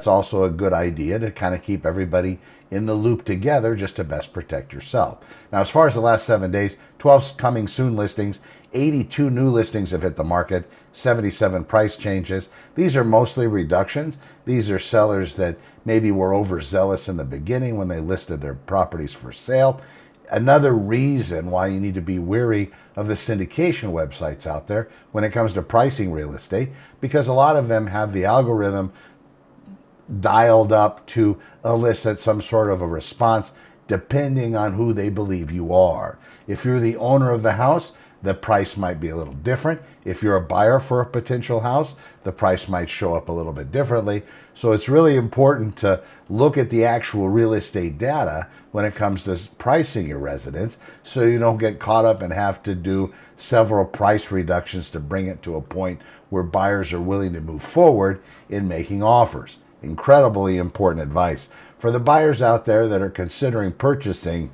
It's also a good idea to kind of keep everybody in the loop together just to best protect yourself. Now, as far as the last 7 days, 12 coming soon listings, 82 new listings have hit the market, 77 price changes. These are mostly reductions. These are sellers that maybe were overzealous in the beginning when they listed their properties for sale. Another reason why you need to be wary of the syndication websites out there when it comes to pricing real estate, because a lot of them have the algorithm dialed up to elicit some sort of a response depending on who they believe you are. If you're the owner of the house, the price might be a little different. If you're a buyer for a potential house, the price might show up a little bit differently. So it's really important to look at the actual real estate data when it comes to pricing your residence, so you don't get caught up and have to do several price reductions to bring it to a point where buyers are willing to move forward in making offers. Incredibly important advice. For the buyers out there that are considering purchasing